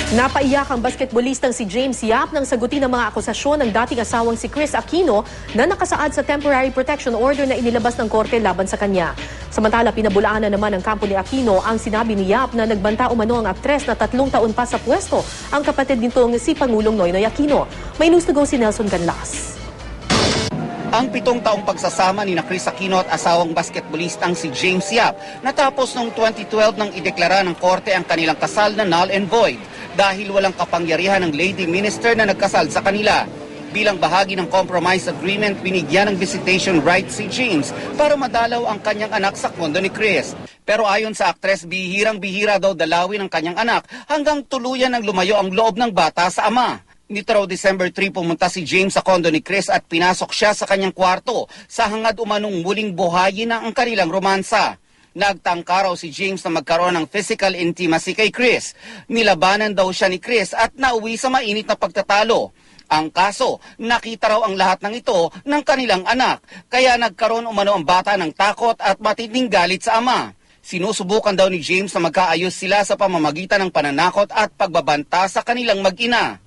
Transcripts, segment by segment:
Napaiyak ang basketballistang si James Yap nang sagutin ang mga akusasyon ng dating asawang si Chris Aquino na nakasaad sa temporary protection order na inilabas ng korte laban sa kanya. Samantala, pinabulaanan naman ng kampo ni Aquino ang sinabi ni Yap na nagbanta umano ang aktres na 3 taon pa sa pwesto ang kapatid nitong si Pangulong Noynoy Aquino. May news to go si Nelson Canlas. Ang 7 taong pagsasama ni Chris Aquino at asawang basketballistang si James Yap natapos noong 2012 nang ideklara ng korte ang kanilang kasal na null and void dahil walang kapangyarihan ng lady minister na nagkasal sa kanila. Bilang bahagi ng compromise agreement, binigyan ng visitation rights si James para madalaw ang kanyang anak sa kondo ni Chris. Pero ayon sa aktres, bihirang-bihira daw dalawin ang kanyang anak hanggang tuluyan ng lumayo ang loob ng bata sa ama. Nito raw December 3 pumunta si James sa kondo ni Chris at pinasok siya sa kanyang kwarto sa hangad umanong muling buhayin na ang kanilang romansa. Nagtangka raw si James na magkaroon ng physical intimacy kay Chris. Nilabanan daw siya ni Chris at nauwi sa mainit na pagtatalo. Ang kaso, nakita raw ang lahat ng ito ng kanilang anak, kaya nagkaroon umano ang bata ng takot at matinding galit sa ama. Sinusubukan daw ni James na magkaayos sila sa pamamagitan ng pananakot at pagbabanta sa kanilang mag-ina.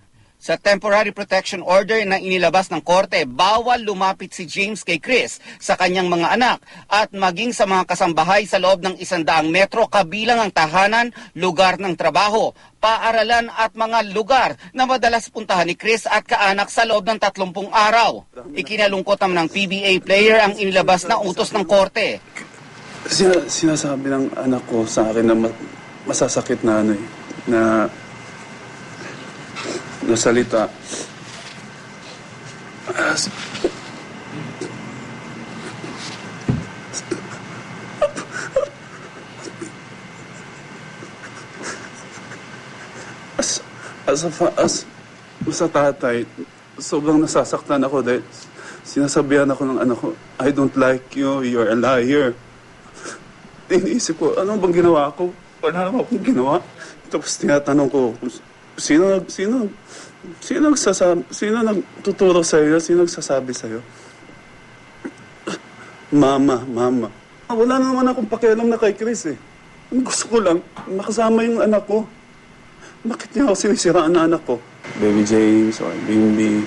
Sa temporary protection order na inilabas ng korte, bawal lumapit si James kay Chris sa kanyang mga anak at maging sa mga kasambahay sa loob ng 100 metro kabilang ang tahanan, lugar ng trabaho, paaralan at mga lugar na madalas puntahan ni Chris at kaanak sa loob ng 30 araw. Ikinalungkot naman ng PBA player ang inilabas na utos ng korte. Sinasabi ng anak ko sa akin na masasakit na na salita. Sa tatay, sobrang nasasaktan ako dahil sinasabihan ako ng anak ko, I don't like you, you're a liar. Iniisip ko, ano bang ginawa ko? Wala naman akong ginawa. Tapos tinatanong ko, Sino nagtuturo sa'yo? Sino nagsasabi sa'yo? Mama. Wala naman akong pakialam na kay Chris eh. Gusto ko lang, makasama yung anak ko. Bakit niya ako sinisiraan na anak ko? Baby James or Bimbi,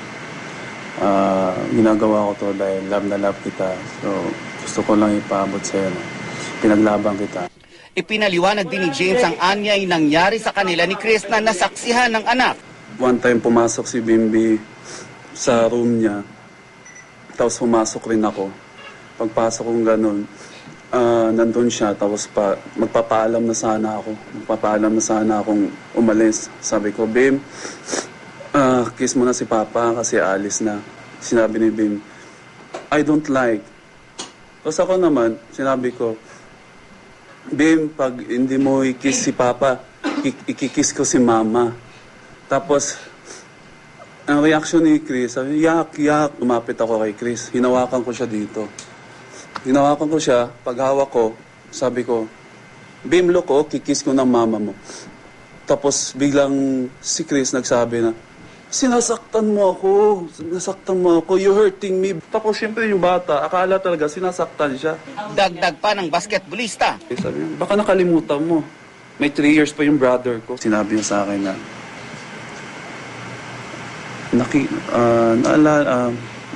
ginagawa ko to dahil love na love kita. So, gusto ko lang ipaabot sa'yo na pinaglaban kita. Ipinaliwanag din ni James ang anyay nangyari sa kanila ni Chris na nasaksihan ng anak. One time pumasok si Bimbi sa room niya, tapos pumasok rin ako. Pagpasok kong ganun, nandun siya, tapos magpapaalam na sana akong umalis. Sabi ko, Bim, kiss mo na si Papa kasi alis na. Sinabi ni Bim, I don't like. Tapos ako naman, sinabi ko, Bim, pag hindi mo i-kiss si Papa, ikikiss ko si Mama. Tapos, ang reaction ni Chris, sabi, yak. Lumapit ako kay Chris. Hinawakan ko siya dito. Paghawak ko, sabi ko, Bim, look, kikiss ko ng mama mo. Tapos, biglang si Chris nagsabi na, Sinasaktan mo ako, you're hurting me. Tapos siyempre yung bata, akala talaga sinasaktan siya. Dagdag pa ng basketballista. Sabi niya, baka nakalimutan mo. May 3 years pa yung brother ko. Sinabi niya sa akin na,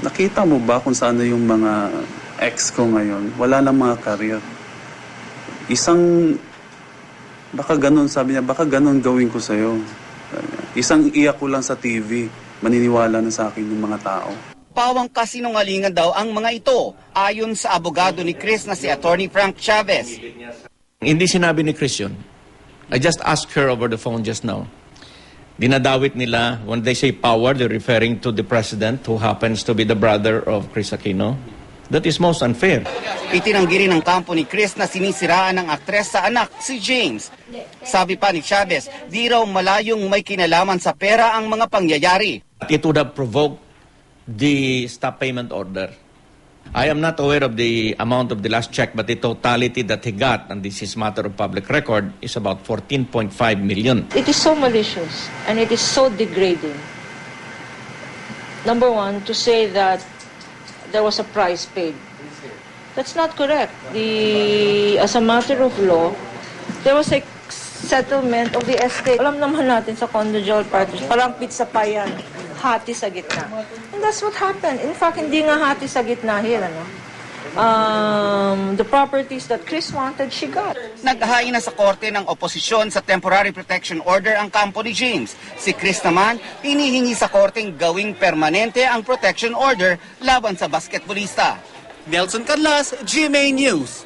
nakita mo ba kung saan yung mga ex ko ngayon? Wala nang mga career. Baka ganun gawin ko sa'yo. Isang iyak ko lang sa TV, maniniwala na sa akin ng mga tao. Pawang kasinungalingan daw ang mga ito, ayon sa abogado ni Chris na si Attorney Frank Chavez. Hindi sinabi ni Chris yun. I just asked her over the phone just now. Dinadawit nila, when they say power, they're referring to the president who happens to be the brother of Chris Aquino. That is most unfair. Itinanggi rin ng kampo ni Chris na sinisiraan ng aktres sa anak, si James. Sabi pa ni Chavez, di raw malayong may kinalaman sa pera ang mga pangyayari. It would have provoked the stop payment order. I am not aware of the amount of the last check, but the totality that he got, and this is matter of public record, is about 14.5 million. It is so malicious and it is so degrading. Number one, to say that there was a price paid. That's not correct. As a matter of law, there was a settlement of the estate. Alam naman natin sa conjugal partnership, parang pizza pie yan, hati sa gitna. And that's what happened. In fact, hindi nga hati sa gitna here, ano? The properties that Chris wanted, she got. Naghahain na sa korte ng oposisyon sa temporary protection order ang kampo ni James. Si Chris naman, hinihingi sa korteng gawing permanente ang protection order laban sa basketballista. Nelson Canlas, GMA News.